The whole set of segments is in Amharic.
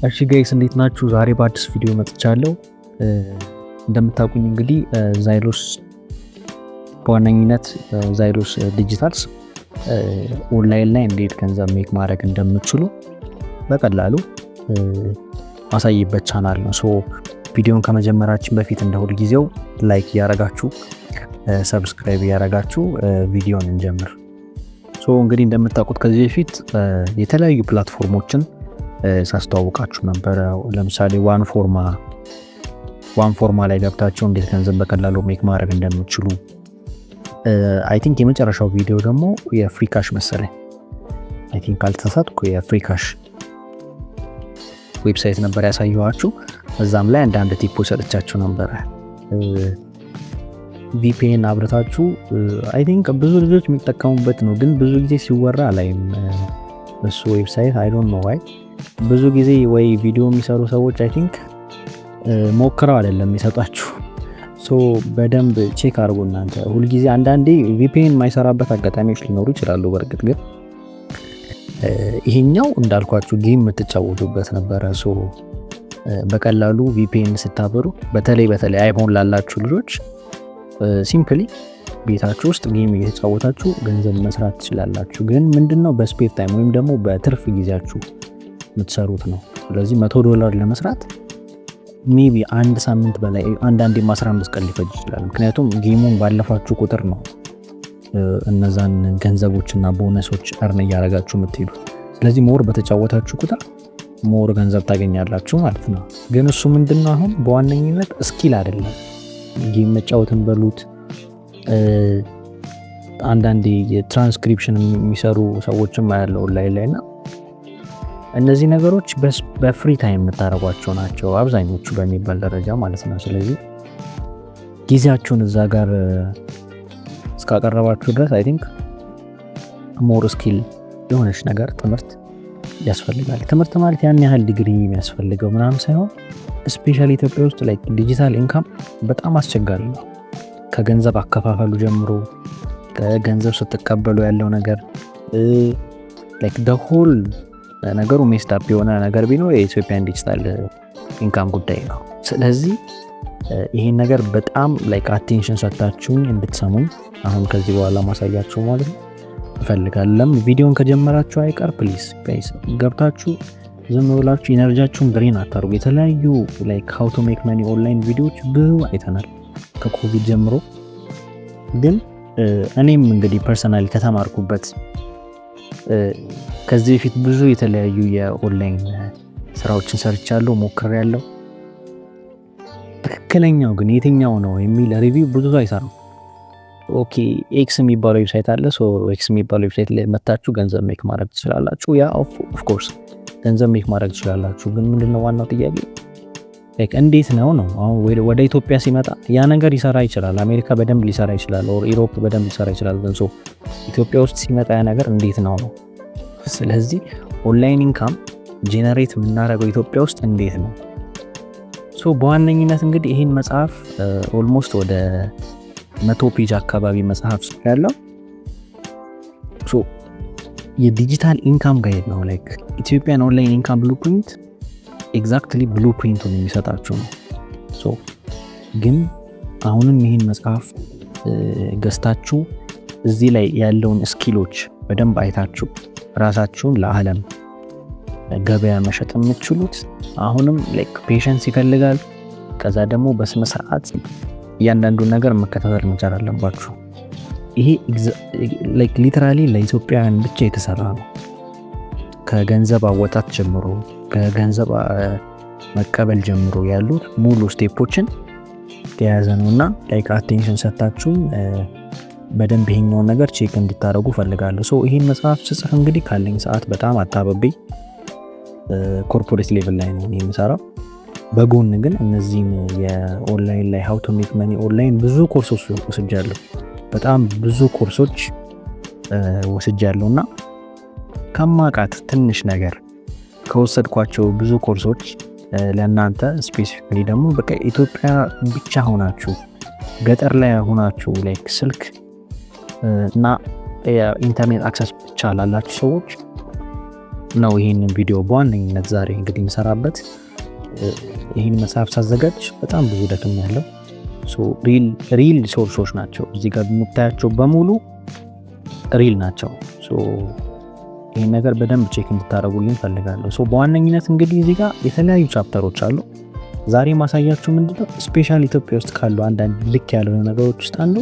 እሺ ጋይስ እንዴት ናችሁ? ዛሬ በአዲስ ቪዲዮ መጥቻለሁ። እንደምታውቁኝ እንግዲህ ዛይሎስ በዋነኝነት ዛይሎስ ዲጂታልስ ኦንላይን ላይ እንዴት ገንዘብ ሜክ ማድረግ እንደምትችሉ በቀላሉ ማሳይበት ቻናል ነው። ሶ ቪዲዮን ከመጀመራችን በፊት እንደ ሁል ጊዜው ላይክ ያረጋችሁ ሰብስክራይብ ያረጋችሁ ቪዲዮን እንጀምር። ሶ እንግዲህ እንደምታውቁት ከዚህ በፊት የተለያዩ ፕላትፎርሞችን ሳስተዋውቃችሁ ነበር። ለምሳሌ ዋን ፎርማ ላይ ገብታችሁ እንዴት ገንዘብ በቀላሉ ሜክ ማድረግ እንደምትችሉ አይ ቲንክ የመጨረሻው ቪዲዮ ደግሞ የፍሪካሽ መሰለኝ አይ ቲንክ አልተሳሳትኩ የፍሪካሽ ዌብሳይት ነበር ያሳየኋችሁ። እዛም ላይ አንዳንድ ቲፖች ሰጥቻችሁ ነበር። ቪፒኤን አብረታችሁ አይ ቲንክ ብዙ ልጆች የሚጠቀሙበት ነው፣ ግን ብዙ ጊዜ ሲወራ ላይም እሱ ዌብሳይት አይ ዶንት ኖ ዋይ ብዙ ጊዜ ወይ ቪዲዮ የሚሰሩ ሰዎች አይ ቲንክ ሞክረው አይደለም የሚሰጣችሁ። ሶ በደንብ ቼክ አድርጉ እናንተ። ሁሉ ጊዜ አንዳንዴ ቪፒኤን የማይሰራበት አጋጣሚዎች ሊኖሩ ይችላሉ። በእርግጥ ግን ይሄኛው እንዳልኳችሁ ጌም የምትጫወቱበት ነበረ። ሶ በቀላሉ ቪፒኤን ስታበሩ በተለይ አይፎን ላላችሁ ልጆች ሲምፕሊ ቤታችሁ ውስጥ ጌም እየተጫወታችሁ ገንዘብ መስራት ትችላላችሁ። ግን ምንድነው በስፔር ታይም ወይም ደግሞ በትርፍ ጊዜያችሁ የምትሰሩት ነው። ስለዚህ $100 ለመስራት ሜቢ አንድ ሳምንት በላይ አንዳንዴም 15 ቀን ሊፈጅ ይችላል። ምክንያቱም ጌሙን ባለፋችሁ ቁጥር ነው እነዛን ገንዘቦችና ቦነሶች እርን እያረጋችሁ የምትሄዱ። ስለዚህ ሞር በተጫወታችሁ ቁጥር ሞር ገንዘብ ታገኛላችሁ ማለት ነው። ግን እሱ ምንድነው አሁን በዋነኝነት ስኪል አይደለም። ጌም መጫወትን በሉት አንዳንዴ የትራንስክሪፕሽን የሚሰሩ ሰዎችም ያለው ኦንላይን ላይና እነዚህ ነገሮች በፍሪ ታይም የምታረጓቸው ናቸው አብዛኞቹ በሚባል ደረጃ ማለት ነው። ስለዚህ ጊዜያችሁን እዛ ጋር እስካቀረባችሁ ድረስ አይ ቲንክ ሞር ስኪል የሆነች ነገር ትምህርት ያስፈልጋል። ትምህርት ማለት ያን ያህል ዲግሪ የሚያስፈልገው ምናምን ሳይሆን ስፔሻሊ ኢትዮጵያ ውስጥ ላይ ዲጂታል ኢንካም በጣም አስቸጋሪ ነው። ከገንዘብ አከፋፈሉ ጀምሮ ከገንዘብ ስትቀበሉ ያለው ነገር ላይክ ደ ሆል ነገሩ ሜስታፕ የሆነ ነገር ቢኖር የኢትዮጵያን ዲጂታል ኢንካም ጉዳይ ነው። ስለዚህ ይሄን ነገር በጣም ላይክ አቴንሽን ሰጣችሁኝ እንድትሰሙኝ አሁን ከዚህ በኋላ ማሳያችሁ ማለት ነው እፈልጋለሁ። ቪዲዮን ከጀመራችሁ አይቀር ፕሊዝ ጋይስ ገብታችሁ ዝም ብላችሁ ኢነርጂያችሁን ድሬን አታርጉ። የተለያዩ ላይክ ሃው ቱ ሜክ መኒ ኦንላይን ቪዲዮዎች ብዙ አይተናል ከኮቪድ ጀምሮ። ግን እኔም እንግዲህ ፐርሰናሊ ከተማርኩበት ከዚህ በፊት ብዙ የተለያዩ የኦንላይን ስራዎችን ሰርቻለሁ፣ ሞክሬያለሁ። ትክክለኛው ግን የትኛው ነው የሚል ሪቪው ብዙ አይሰራም። ኦኬ ኤክስ የሚባለው ዌብሳይት አለ። ሶ ኤክስ የሚባለው ዌብሳይት ላይ መታችሁ ገንዘብ ሜክ ማድረግ ትችላላችሁ። ያ ኦፍ ኮርስ ገንዘብ ሜክ ማድረግ ትችላላችሁ። ግን ምንድነው ዋናው ጥያቄ ላይክ እንዴት ነው? አሁን ወደ ኢትዮጵያ ሲመጣ ያ ነገር ይሰራ ይችላል። አሜሪካ በደንብ ሊሰራ ይችላል፣ ኦር ኢሮፕ በደንብ ሊሰራ ይችላል። ግን ሶ ኢትዮጵያ ውስጥ ሲመጣ ያ ነገር እንዴት ነው? ስለዚህ ኦንላይን ኢንካም ጄነሬት የምናደርገው ኢትዮጵያ ውስጥ እንዴት ነው? ሶ በዋነኝነት እንግዲህ ይሄን መጽሐፍ ኦልሞስት ወደ 100 ፔጅ አካባቢ መጽሐፍ ያለው ሶ የዲጂታል ኢንካም ጋይድ ነው። ላይክ ኢትዮጵያን ኦንላይን ኢንካም ብሉፕሪንት ኤግዛክትሊ ብሉፕሪንቱን የሚሰጣችሁ ነው። ሶ ግን አሁንም ይሄን መጽሐፍ ገዝታችሁ እዚህ ላይ ያለውን ስኪሎች በደንብ አይታችሁ ራሳችሁን ለዓለም ገበያ መሸጥ የምትችሉት አሁንም ላይክ ፔሸንስ ይፈልጋል። ከዛ ደግሞ በስነ ስርዓት እያንዳንዱን ነገር መከታተል መቻል አለባችሁ። ይሄ ላይክ ሊተራሊ ለኢትዮጵያውያን ብቻ የተሰራ ነው። ከገንዘብ አወጣት ጀምሮ ከገንዘብ መቀበል ጀምሮ ያሉት ሙሉ ስቴፖችን የያዘ ነውና ላይክ አቴንሽን ሰጣችሁ በደንብ ይሄኛውን ነገር ቼክ እንድታረጉ ፈልጋለሁ። ሶ ይሄን መጽሐፍ ስጽፍ እንግዲህ ካለኝ ሰዓት በጣም አጣበብኝ ኮርፖሬት ሌቭል ላይ ነው የምሰራው። በጎን ግን እነዚህን የኦንላይን ላይ ሃው ቱ ሜክ መኒ ኦንላይን ብዙ ኮርሶች ወስጃለሁ። በጣም ብዙ ኮርሶች ወስጃለሁና ከማቃት ትንሽ ነገር ከወሰድኳቸው ብዙ ኮርሶች ለእናንተ ስፔሲፊካሊ ደግሞ በቃ ኢትዮጵያ ብቻ ሆናችሁ ገጠር ላይ ሆናችሁ ላይክ ስልክ እና ኢንተርኔት አክሰስ ብቻ ላላችሁ ሰዎች ነው ይህንን ቪዲዮ በዋነኝነት ዛሬ እንግዲህ የምሰራበት። ይህን መጽሐፍ ሳዘጋጅ በጣም ብዙ ደክም ያለው ሪል ሶርሶች ናቸው እዚህ ጋር የምታያቸው በሙሉ ሪል ናቸው። ይህን ነገር በደንብ ቼክ እንድታደርጉልኝ ፈልጋለሁ። በዋነኝነት እንግዲህ እዚህ ጋር የተለያዩ ቻፕተሮች አሉ። ዛሬ ማሳያችሁ ምንድነው ስፔሻል ኢትዮጵያ ውስጥ ካሉ አንዳንድ ልክ ያልሆነ ነገሮች ውስጥ አንዱ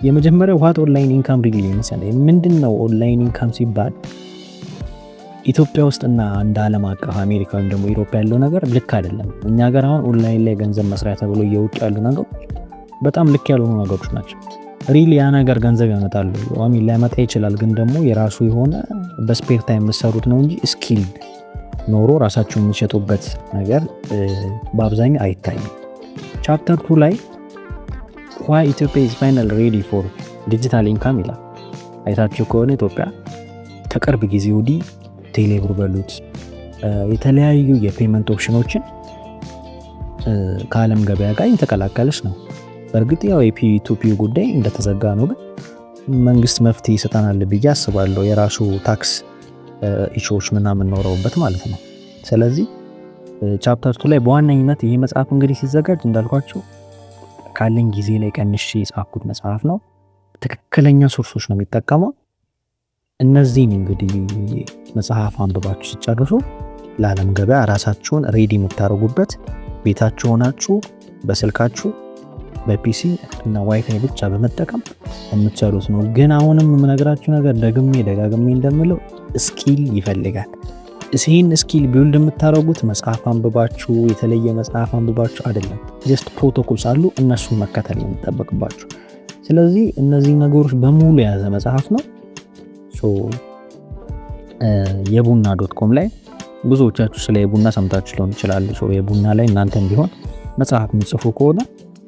የመጀመሪያው ዋት ኦንላይን ኢንካም ሪሊ ይመስላል። ምንድነው ኦንላይን ኢንካም ሲባል ኢትዮጵያ ውስጥና እንደ ዓለም አቀፍ አሜሪካ ወይም ደግሞ ኢሮፓ ያለው ነገር ልክ አይደለም። እኛ ሀገር አሁን ኦንላይን ላይ ገንዘብ መስሪያ ተብሎ እየወጡ ያሉ ነገሮች በጣም ልክ ያልሆኑ ነገሮች ናቸው። ሪሊ ያ ነገር ገንዘብ ያመጣሉ ሊያመጣ ይችላል፣ ግን ደግሞ የራሱ የሆነ በስፔር ታይም የምትሰሩት ነው እንጂ ስኪል ኖሮ ራሳችሁን የሚሸጡበት ነገር በአብዛኛው አይታይም። ቻፕተር 2 ላይ ዋይ ኢትዮጵያ ኢዝ ፋይናል ሬዲ ፎር ዲጂታል ኢንካም ይላል። አይታችሁ ከሆነ ኢትዮጵያ ከቅርብ ጊዜ ወዲህ ቴሌብር በሉት የተለያዩ የፔመንት ኦፕሽኖችን ከዓለም ገበያ ጋር የተቀላቀለች ነው። በእርግጥ ያው የፒ2ፒ ጉዳይ እንደተዘጋ ነው፣ ግን መንግስት መፍትሄ ይሰጣናል ብዬ አስባለሁ። የራሱ ታክስ ኢሹዎች ምናምን ኖረውበት ማለት ነው። ስለዚህ ቻፕተር 2 ላይ በዋነኝነት ይሄ መጽሐፍ እንግዲህ ሲዘጋጅ እንዳልኳችሁ ካለኝ ጊዜ ላይ ቀንሼ የጻፍኩት መጽሐፍ ነው። ትክክለኛ ሶርሶች ነው የሚጠቀመው። እነዚህን እንግዲህ መጽሐፍ አንብባችሁ ሲጨርሱ ለዓለም ገበያ ራሳችሁን ሬዲ የምታደርጉበት ቤታችሁ ሆናችሁ በስልካችሁ በፒሲ እና ዋይፋይ ብቻ በመጠቀም የምትሰሩት ነው። ግን አሁንም የምነግራችሁ ነገር ደጋግሜ እንደምለው ስኪል ይፈልጋል። ይህን ስኪል ቢውልድ የምታደርጉት መጽሐፍ አንብባችሁ የተለየ መጽሐፍ አንብባችሁ አይደለም። ጀስት ፕሮቶኮልስ አሉ፣ እነሱን መከተል የሚጠበቅባችሁ። ስለዚህ እነዚህ ነገሮች በሙሉ የያዘ መጽሐፍ ነው። የቡና.com ላይ ብዙዎቻችሁ ስለ የቡና ሰምታችሁ ሊሆን ይችላል። የቡና ላይ እናንተ እንዲሆን መጽሐፍ የምትጽፉ ከሆነ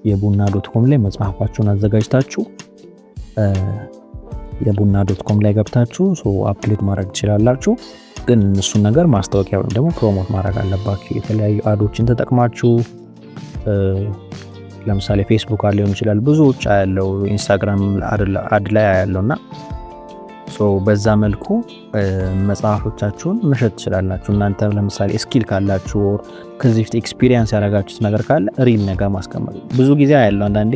የቡና.com ላይ መጽሐፋችሁን አዘጋጅታችሁ የቡና.com ላይ ገብታችሁ አፕሎድ ማድረግ ትችላላችሁ። ግን እሱን ነገር ማስታወቂያ ወይም ደግሞ ፕሮሞት ማድረግ አለባችሁ። የተለያዩ አዶችን ተጠቅማችሁ ለምሳሌ ፌስቡክ ላይ ሊሆን ይችላል፣ ብዙዎች ያለው ኢንስታግራም አድ ላይ ያለውና በዛ መልኩ መጽሐፎቻችሁን መሸጥ ትችላላችሁ። እናንተ ለምሳሌ ስኪል ካላችሁ ከዚህ ፊት ኤክስፒሪየንስ ያደረጋችሁት ነገር ካለ ሪል ነገር ማስቀመጥ። ብዙ ጊዜ ያለው አንዳንዴ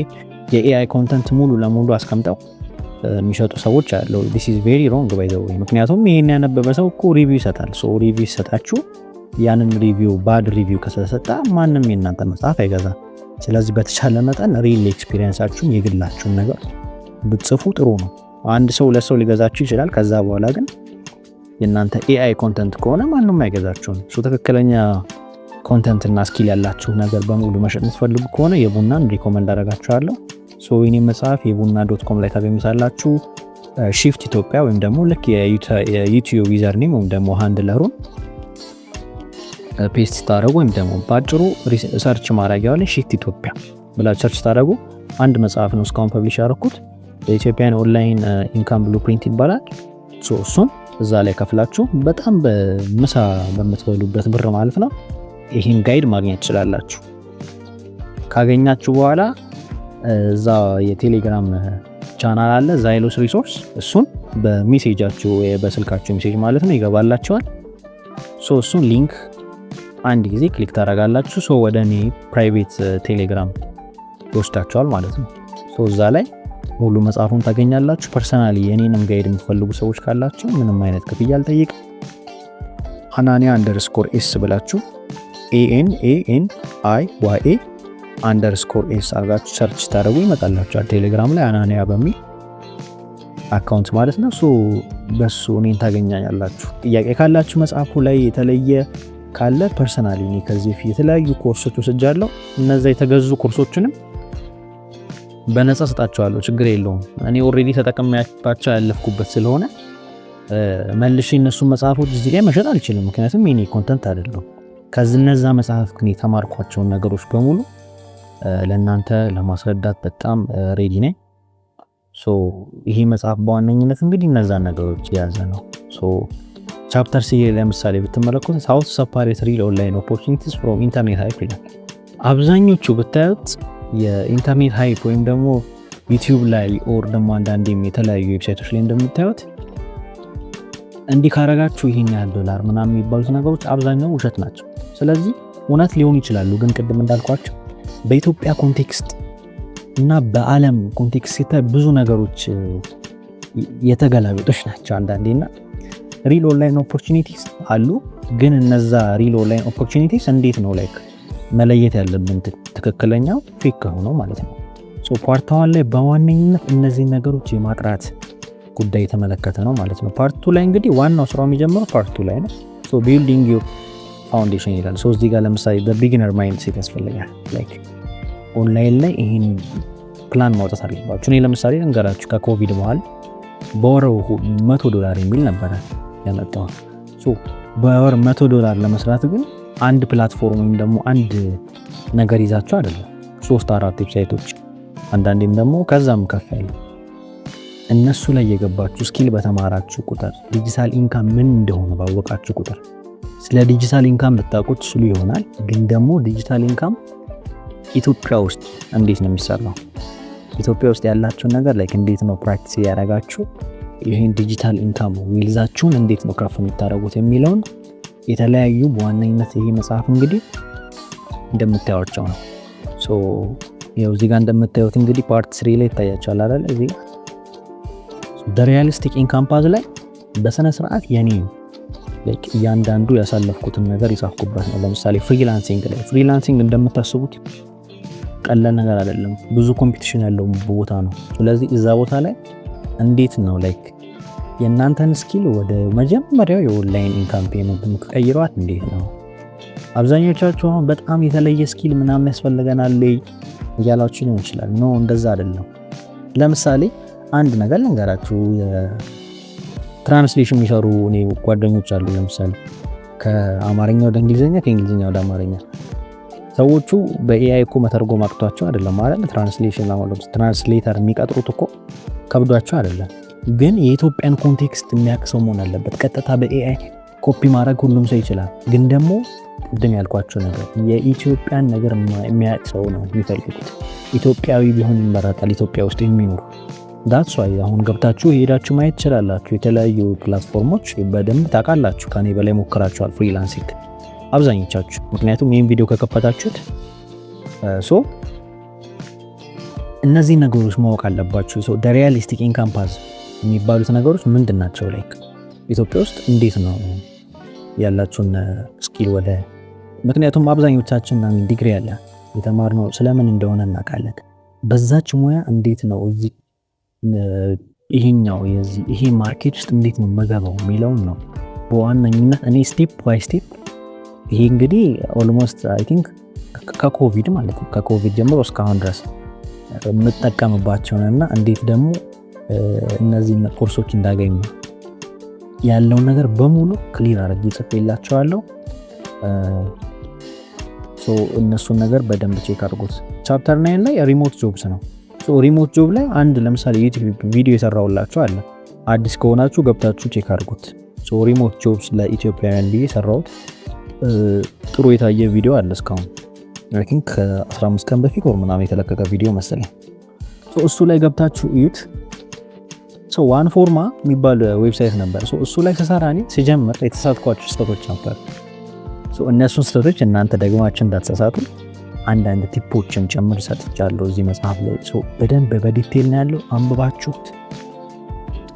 የኤአይ ኮንተንት ሙሉ ለሙሉ አስቀምጠው የሚሸጡ ሰዎች ያለው this is very wrong by the way። ምክንያቱም ይሄን ያነበበ ሰው እኮ ሪቪው ይሰጣል። ሪቪው ይሰጣችሁ፣ ያንን ሪቪው ባድ ሪቪው ከተሰጣ ማንም የእናንተ መጽሐፍ አይገዛም። ስለዚህ በተቻለ መጠን ሪል ኤክስፒሪየንሳችሁን የግላችሁን ነገር ብትጽፉ ጥሩ ነው። አንድ ሰው ለሰው ሊገዛችሁ ይችላል። ከዛ በኋላ ግን የእናንተ ኤአይ ኮንተንት ከሆነ ማንም አይገዛችሁም። ትክክለኛ ኮንተንት እና ስኪል ያላችሁ ነገር በሙሉ መሸጥ የምትፈልጉ ከሆነ የቡናን ሪኮመንድ አደርጋችኋለሁ። የኔ መጽሐፍ የቡና.com ላይ ታገኙታላችሁ። ሺፍት ኢትዮጵያ ወይም ደግሞ ልክ የዩቲዩብ ዩዘር ኔም ወይም ደግሞ ሃንድለሩን ፔስት ታደርጉ ወይም ደግሞ ባጭሩ ሰርች ማድረጊያው ላይ ሺፍት ኢትዮጵያ ብላችሁ ሰርች ታደርጉ። አንድ መጽሐፍ ነው እስካሁን ፐብሊሽ ያደረኩት፣ የኢትዮጵያን ኦንላይን ኢንካም ብሉፕሪንት ይባላል። እሱን እዛ ላይ ከፍላችሁ በጣም በምሳ በምትበሉበት ብር ማለት ነው ይህን ጋይድ ማግኘት ትችላላችሁ። ካገኛችሁ በኋላ እዛ የቴሌግራም ቻናል አለ ዛይሎስ ሪሶርስ፣ እሱን በሜሴጃችሁ በስልካችሁ ሜሴጅ ማለት ነው ይገባላችኋል። እሱን ሊንክ አንድ ጊዜ ክሊክ ታደርጋላችሁ። ወደ እኔ ፕራይቬት ቴሌግራም ይወስዳችኋል ማለት ነው። እዛ ላይ ሙሉ መጽሐፉን ታገኛላችሁ። ፐርሰናሊ የኔንም ጋይድ የምትፈልጉ ሰዎች ካላችሁ ምንም አይነት ክፍያ አልጠይቅም። አናንያ_ኤስ ብላችሁ ANANIYA_S አርጋችሁ ሰርች ታደርጉ ይመጣላችኋል። ቴሌግራም ላይ አናንያ በሚል አካውንት ማለት ነው። በሱ እኔን ታገኛኛላችሁ። ጥያቄ ካላችሁ መጽሐፉ ላይ የተለየ ካለ ፐርሰናሊ እኔ ከዚህ ፊት የተለያዩ ኮርሶች ወስጃለሁ። እነዛ የተገዙ ኮርሶችንም በነፃ ሰጣቸዋለሁ፣ ችግር የለውም። እኔ ኦሬዲ ተጠቅሜያቸው ያለፍኩበት ስለሆነ መልሼ እነሱ መጽሐፎች እዚህ ላይ መሸጥ አልችልም፣ ምክንያቱም የኔ ኮንተንት አይደለም። ከነዛ መጽሐፍ ግን የተማርኳቸውን ነገሮች በሙሉ ለእናንተ ለማስረዳት በጣም ሬዲ ነኝ። ይሄ መጽሐፍ በዋነኝነት እንግዲህ እነዛ ነገሮች የያዘ ነው። ቻፕተር 3 ለምሳሌ ብትመለከቱ ሃው ቱ ሰፓሬት ሪል ኦንላይን ኦፖርቹኒቲስ ፍሮም ኢንተርኔት ሃይፕ ይላል። አብዛኞቹ ብታዩት የኢንተርኔት ሃይፕ ወይም ደግሞ ዩቲዩብ ላይ ኦር ደግሞ አንዳንዴም የተለያዩ ዌብሳይቶች ላይ እንደምታዩት እንዲህ ካረጋችሁ ይሄን ያህል ዶላር ምናምን የሚባሉት ነገሮች አብዛኛው ውሸት ናቸው። ስለዚህ እውነት ሊሆኑ ይችላሉ፣ ግን ቅድም እንዳልኳቸው በኢትዮጵያ ኮንቴክስት እና በዓለም ኮንቴክስት ሲታይ ብዙ ነገሮች የተገላቢጦች ናቸው አንዳንዴና ሪል ኦንላይን ኦፖርቹኒቲስ አሉ። ግን እነዛ ሪል ኦንላይን ኦፖርቹኒቲስ እንዴት ነው ላይክ መለየት ያለብን ትክክለኛው ፌክ ከሆነው ማለት ነው። ሶ ፓርት 1 ላይ በዋነኝነት እነዚህ ነገሮች የማጥራት ጉዳይ የተመለከተ ነው ማለት ነው። ፓርት 2 ላይ እንግዲህ ዋናው ስራው የሚጀምረው ፓርት 2 ላይ ነው። ሶ ቢልዲንግ ዩር ፋውንዴሽን ይላል። ሶ እዚህ ጋር ለምሳሌ በቢጊነር ማይንድ ሴት ያስፈልጋል። ላይክ ኦንላይን ላይ ይሄን ፕላን ማውጣት አለባችሁ። እኔ ለምሳሌ እንገራችሁ ከኮቪድ በኋላ በወር $100 የሚል ነበረ ያመጣው። ሶ በወር $100 ለመስራት ግን አንድ ፕላትፎርም ወይም ደግሞ አንድ ነገር ይዛችሁ አይደለም 3-4 ዌብሳይቶች አንዳንዴም ደግሞ ከዛም ከፍ ያለ እነሱ ላይ የገባችሁ ስኪል በተማራችሁ ቁጥር ዲጂታል ኢንካም ምን እንደሆነ ባወቃችሁ ቁጥር ስለ ዲጂታል ኢንካም ብታውቁት ስሉ ይሆናል። ግን ደግሞ ዲጂታል ኢንካም ኢትዮጵያ ውስጥ እንዴት ነው የሚሰራው፣ ኢትዮጵያ ውስጥ ያላችሁን ነገር ላይክ እንዴት ነው ፕራክቲስ ያደረጋችሁ ይሄን ዲጂታል ኢንካም ዊልዛችሁን እንዴት ነው ከፍ የምታደርጉት የሚለውን የተለያዩ በዋነኝነት ይሄ መጽሐፍ እንግዲህ እንደምታዩቸው ነው። ሶ ያው እዚህ ጋር እንደምታዩት እንግዲህ ፓርት 3 ላይ ይታያችኋል አይደል? እዚህ ሪያሊስቲክ ኢንካም ፓዝ ላይ በስነ ስርዓት የኔ ላይክ እያንዳንዱ ያሳለፍኩትን ነገር ይጻፍኩበት ነው። ለምሳሌ ፍሪላንሲንግ እንደምታስቡት ቀላል ነገር አይደለም፣ ብዙ ኮምፒቲሽን ያለው ቦታ ነው። ስለዚህ እዛ ቦታ ላይ እንዴት ነው ላይክ የእናንተን ስኪል ወደ መጀመሪያው የኦንላይን ኢንካም ፔመንት የምትቀይሯት እንዴት ነው? አብዛኞቻችሁ አሁን በጣም የተለየ ስኪል ምናምን ያስፈልገናል እያላችሁ ሊሆን ይችላል። ኖ እንደዛ አይደለም። ለምሳሌ አንድ ነገር ልንገራችሁ። ትራንስሌሽን የሚሰሩ እኔ ጓደኞች አሉ። ለምሳሌ ከአማርኛ ወደ እንግሊዝኛ፣ ከእንግሊዝኛ ወደ አማርኛ ሰዎቹ በኤአይ እኮ መተርጎም አቅቷቸው አይደለም ማለት ትራንስሌተር የሚቀጥሩት እኮ ከብዷቸው አይደለም። ግን የኢትዮጵያን ኮንቴክስት የሚያውቅ ሰው መሆን አለበት። ቀጥታ በኤአይ ኮፒ ማድረግ ሁሉም ሰው ይችላል። ግን ደግሞ ቅድም ያልኳቸው ነገር የኢትዮጵያን ነገር የሚያውቅ ሰው ነው የሚፈልጉት። ኢትዮጵያዊ ቢሆን ይመረጣል፣ ኢትዮጵያ ውስጥ የሚኖር ዳትስ ዋይ አሁን ገብታችሁ ሄዳችሁ ማየት ትችላላችሁ። የተለያዩ ፕላትፎርሞች በደንብ ታውቃላችሁ፣ ከኔ በላይ ሞክራችኋል ፍሪላንሲንግ አብዛኞቻችሁ። ምክንያቱም ይህን ቪዲዮ ከከፈታችሁት ሶ እነዚህ ነገሮች ማወቅ አለባችሁ። ሶ ሪያሊስቲክ ኢንካም ፓዝ የሚባሉት ነገሮች ምንድን ናቸው? ላይክ ኢትዮጵያ ውስጥ እንዴት ነው ያላችሁን ስኪል ወደ ምክንያቱም አብዛኞቻችን ዲግሪ ያለ የተማርነው ስለምን እንደሆነ እናውቃለን። በዛች ሙያ እንዴት ነው እዚህ ይሄ ማርኬት ውስጥ እንዴት ነው መገባው የሚለውን ነው በዋነኝነት እኔ ስቴፕ ባይ ስቴፕ። ይሄ እንግዲህ ኦልሞስት አይ ቲንክ ከኮቪድ ማለት ነው ከኮቪድ ጀምሮ እስካሁን ድረስ የምጠቀምባቸውንና እንዴት ደግሞ እነዚህ ኮርሶች እንዳገኙ ያለውን ነገር በሙሉ ክሊር አድርጌ ጽፌላችኋለሁ። ሶ እነሱን ነገር በደንብ ቼክ አድርጉት። ቻፕተር 9 ላይ ሪሞት ጆብስ ነው። ሶ ሪሞት ጆብ ላይ አንድ ለምሳሌ ዩቲዩብ ቪዲዮ የሰራሁላችሁ አለ። አዲስ ከሆናችሁ ገብታችሁ ቼክ አድርጉት። ሶ ሪሞት ጆብስ ለኢትዮጵያውያን ብዬ ሰራሁት። ጥሩ የታየ ቪዲዮ አለ እስካሁን አይ ቲንክ ከ15 ቀን በፊት ወር ምናምን የተለቀቀ ቪዲዮ መሰለኝ። ሶ እሱ ላይ ገብታችሁ እዩት። ሶ ዋን ፎርማ የሚባል ዌብሳይት ነበር። ሶ እሱ ላይ ተሰራ እኔ ሲጀምር የተሳሳትኳቸው ስህተቶች ነበር። ሶ እነሱን ስህተቶች እናንተ ደግማችሁ እንዳትሳሳቱ አንዳንድ ቲፖችን ጨምር ሰጥቻለሁ እዚህ መጽሐፍ ላይ። ሶ በደንብ በዲቴል ነው ያለው፣ አንብባችሁት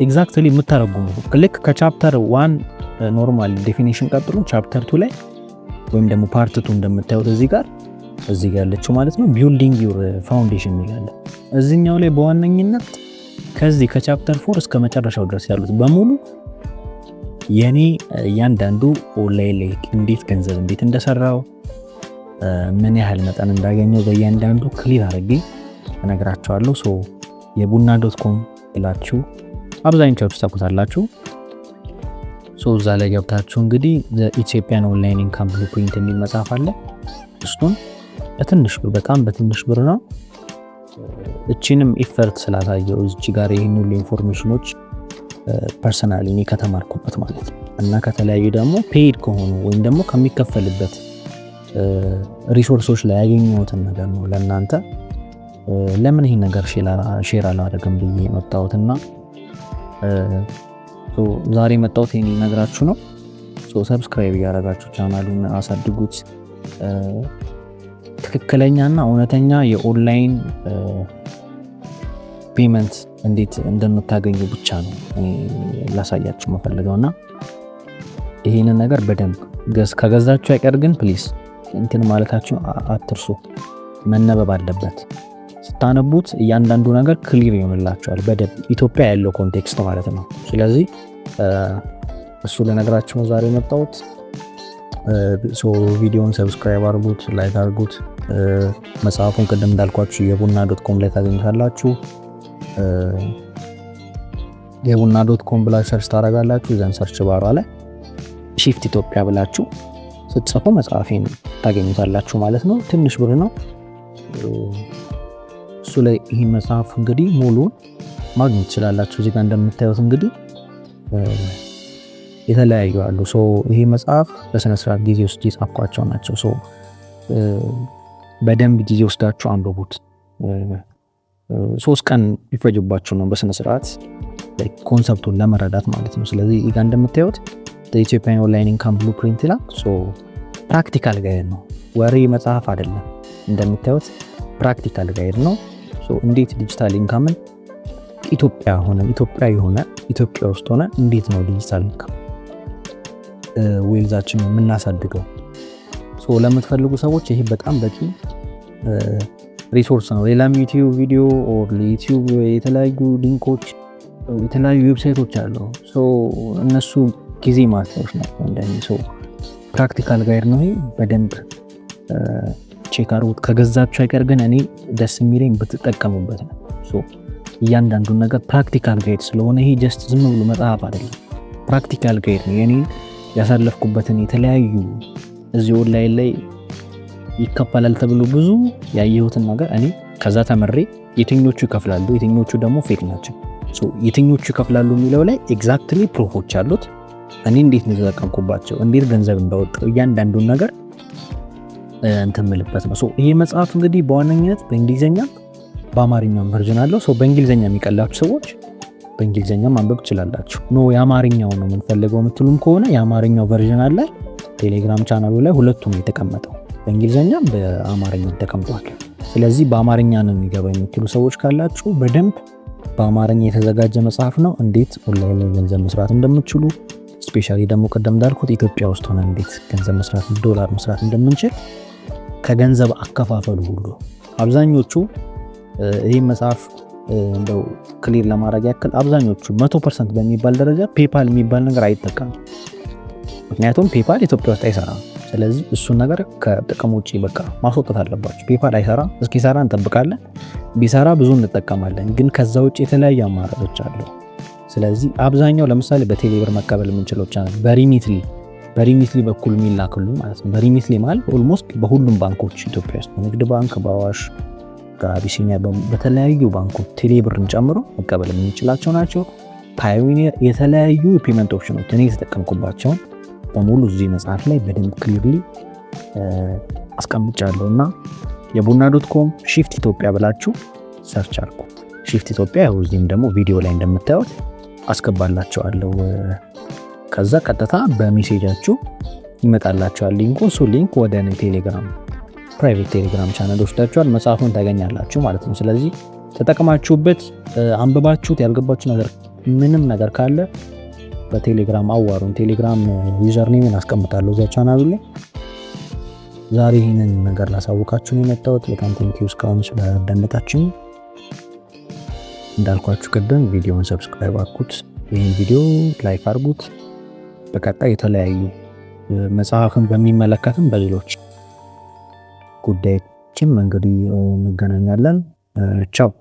ኤግዛክትሊ የምታረጉሙ ልክ ከቻፕተር 1 ኖርማል ዴፊኒሽን ቀጥሎ ቻፕተር 2 ላይ ወይም ደግሞ ፓርት 2 እንደምታዩት እዚህ ጋር ያለችው ማለት ነው ቢልዲንግ ዩር ፋውንዴሽን ይላል። እዚህኛው ላይ በዋነኝነት ከዚህ ከቻፕተር 4 እስከ መጨረሻው ድረስ ያሉት በሙሉ የኔ እያንዳንዱ ኦንላይን ላይ እንዴት ገንዘብ እንዴት እንደሰራው ምን ያህል መጠን እንዳገኘው በእያንዳንዱ ክሊር አድርጌ እነግራችኋለሁ። ሶ የቡና.com ይላችሁ አብዛኞቻችሁ ታውቁታላችሁ። ሶ እዛ ላይ ገብታችሁ እንግዲህ ኢትዮጵያን ኦንላይን ኢንካም ብሉፕሪንት የሚል መጽሐፍ አለ። እሱን በትንሽ ብር በጣም በትንሽ ብር ነው እቺንም ኢፈርት ስላሳየው እዚህ ጋር ይሄን ሁሉ ኢንፎርሜሽኖች ፐርሰናሊ እኔ ከተማርኩበት ማለት ነው እና ከተለያዩ ደግሞ ፔይድ ከሆኑ ወይም ደግሞ ከሚከፈልበት ሪሶርሶች ላይ ያገኘሁትን ነገር ነው ለእናንተ ለምን ይሄን ነገር ሼር አላደርግም ብዬ መጣሁትና ዛሬ መጣሁት ይሄን ልነግራችሁ ነው። ሰብስክራይብ እያደረጋችሁ ቻናሉን አሳድጉት። ትክክለኛና እውነተኛ የኦንላይን ፔመንት እንዴት እንደምታገኙ ብቻ ነው ላሳያችሁ መፈልገውና ይሄንን ነገር በደንብ ከገዛችሁ አይቀር ግን ፕሊስ እንትን ማለታችሁ አትርሱ። መነበብ አለበት። ስታነቡት እያንዳንዱ ነገር ክሊር ይሆንላችኋል በደንብ ኢትዮጵያ ያለው ኮንቴክስት ማለት ነው። ስለዚህ እሱ ለነገራችሁ ነው ዛሬ መጣሁት። ቪዲዮውን ሰብስክራይብ አድርጉት፣ ላይክ አድርጉት። መጽሐፉን ቅድም እንዳልኳችሁ የቡና.com ላይ ታገኙታላችሁ። የቡና.com ብላችሁ ሰርች ታደርጋላችሁ። ዘን ሰርች ባሯ ላይ ሺፍት ኢትዮጵያ ብላችሁ ስትጽፉ መጽሐፌን ታገኙታላችሁ ማለት ነው። ትንሽ ብር ነው እሱ ላይ። ይህን መጽሐፍ እንግዲህ ሙሉን ማግኘት ትችላላችሁ። እዚህ ጋር እንደምታዩት እንግዲህ የተለያዩ አሉ። ይሄ መጽሐፍ በስነ ስርዓት ጊዜ ውስጥ የጻፍኳቸው ናቸው። በደንብ ጊዜ ወስዳችሁ አንብቡት። 3 ቀን ይፈጅባችሁ ነው በስነ ስርዓት ኮንሰፕቱን ለመረዳት ማለት ነው። ስለዚህ ይሄ ጋር እንደምታዩት ኢትዮጵያን ኦንላይን ኢንካም ብሉፕሪንት ይላል። ፕራክቲካል ጋይድ ነው፣ ወሬ መጽሐፍ አይደለም። እንደምታዩት ፕራክቲካል ጋይድ ነው። እንዴት ዲጂታል ኢንካምን ኢትዮጵያ ውስጥ ሆነ እንዴት ነው ዲጂታል ኢንካም ዌልዛችን የምናሳድገው ለምትፈልጉ ሰዎች ይሄ በጣም በቂ ሪሶርስ ነው። ሌላም ዩቲዩብ ቪዲዮ ኦር ዩቲዩብ የተለያዩ ሊንኮች የተለያዩ ዌብሳይቶች አሉ። እነሱ ጊዜ ማጥፋት ናቸው። እንደዚህ ፕራክቲካል ጋይድ ነው። በደንብ ቼክ አድርጉት። ከገዛችሁ አይቀር ግን እኔ ደስ የሚለኝ ብትጠቀሙበት ነው። እያንዳንዱን ነገር ፕራክቲካል ጋይድ ስለሆነ ይሄ ጀስት ዝም ብሎ መጽሐፍ አይደለም፣ ፕራክቲካል ጋይድ ነው። የኔን ያሳለፍኩበትን የተለያዩ እዚህ ኦንላይን ላይ ይከፈላል ተብሎ ብዙ ያየሁትን ነገር እኔ ከዛ ተመሬ የትኞቹ ይከፍላሉ የትኞቹ ደግሞ ፌክ ናቸው፣ የትኞቹ ይከፍላሉ የሚለው ላይ ኤግዛክትሊ ፕሩፎች አሉት። እኔ እንዴት ነው ተጠቀምኩባቸው፣ እንዴት ገንዘብ እንዳወጣው እያንዳንዱን ነገር እንትን ምልበት ነው። ይሄ መጽሐፍ እንግዲህ በዋነኝነት በእንግሊዘኛ በአማርኛው ቨርዥን አለው። በእንግሊዘኛ የሚቀላችሁ ሰዎች በእንግሊዘኛ ማንበብ ትችላላችሁ። የአማርኛው ነው የምንፈልገው የምትሉም ከሆነ የአማርኛው ቨርዥን አለ ቴሌግራም ቻናሉ ላይ፣ ሁለቱም የተቀመጠው በእንግሊዘኛም በአማርኛ ተቀምጧል። ስለዚህ በአማርኛ ነው የሚገባ የምትሉ ሰዎች ካላችሁ በደንብ በአማርኛ የተዘጋጀ መጽሐፍ ነው። እንዴት ኦንላይን ላይ ገንዘብ መስራት እንደምትችሉ ስፔሻሊ ደግሞ ቀደም እንዳልኩት ኢትዮጵያ ውስጥ ሆነ እንዴት ገንዘብ መስራት ዶላር መስራት እንደምንችል ከገንዘብ አከፋፈሉ ሁሉ አብዛኞቹ ይህ መጽሐፍ እንደው ክሊር ለማድረግ ያክል አብዛኞቹ 100% በሚባል ደረጃ ፔፓል የሚባል ነገር አይጠቀምም። ምክንያቱም ፔፓል ኢትዮጵያ ውስጥ አይሰራም። ስለዚህ እሱን ነገር ከጥቅም ውጪ በቃ ማስወጣት አለባችሁ። ፔፓል አይሰራም፣ እስኪሰራ እንጠብቃለን፣ ቢሰራ ብዙ እንጠቀማለን። ግን ከዛ ውጪ የተለያዩ አማራጮች አሉ። ስለዚህ አብዛኛው ለምሳሌ በቴሌብር መቀበል የምንችለው ቻናል በሪሚትሊ በኩል የሚላክሉ ማለት ነው። በሪሚትሊ ማለት ኦልሞስት በሁሉም ባንኮች ኢትዮጵያ ውስጥ በንግድ ባንክ፣ በአዋሽ፣ በአቢሲኒያ በተለያዩ ባንኮች ቴሌብርን ጨምሮ መቀበል የምንችላቸው ናቸው። ፓዮኒር የተለያዩ የፔመንት ኦፕሽኖች እኔ የተጠቀምኩባቸውን በሙሉ እዚህ መጽሐፍ ላይ በደንብ ክሊርሊ አስቀምጫለሁ እና የቡና.com ሺፍት ኢትዮጵያ ብላችሁ ሰርች አድርጉ። ሺፍት ኢትዮጵያ ያው እዚህም ደግሞ ቪዲዮ ላይ እንደምታዩት አስገባላችኋለሁ። ከዛ ቀጥታ በሜሴጃችሁ ይመጣላችኋል ሊንኩ። እሱ ሊንክ ወደ እኔ ቴሌግራም ፕራይቬት ቴሌግራም ቻናል ወስዳችኋል፣ መጽሐፉን ታገኛላችሁ ማለት ነው። ስለዚህ ተጠቅማችሁበት አንብባችሁት ያልገባችሁ ነገር ምንም ነገር ካለ በቴሌግራም አዋሩን። ቴሌግራም ዩዘር ኔምን አስቀምጣለሁ እዛ ቻናሉ ላይ። ዛሬ ይህንን ነገር ላሳውቃችሁ ነው የመጣሁት። በጣም ቴንኪው እስካሁን ስለደነታችሁ። እንዳልኳችሁ ቅድም ቪዲዮውን ሰብስክራይብ አድርጉት፣ ይህን ቪዲዮ ላይክ አድርጉት። በቀጣይ የተለያዩ መጽሐፍን በሚመለከትም በሌሎች ጉዳዮችም እንግዲህ እንገናኛለን። ቻው።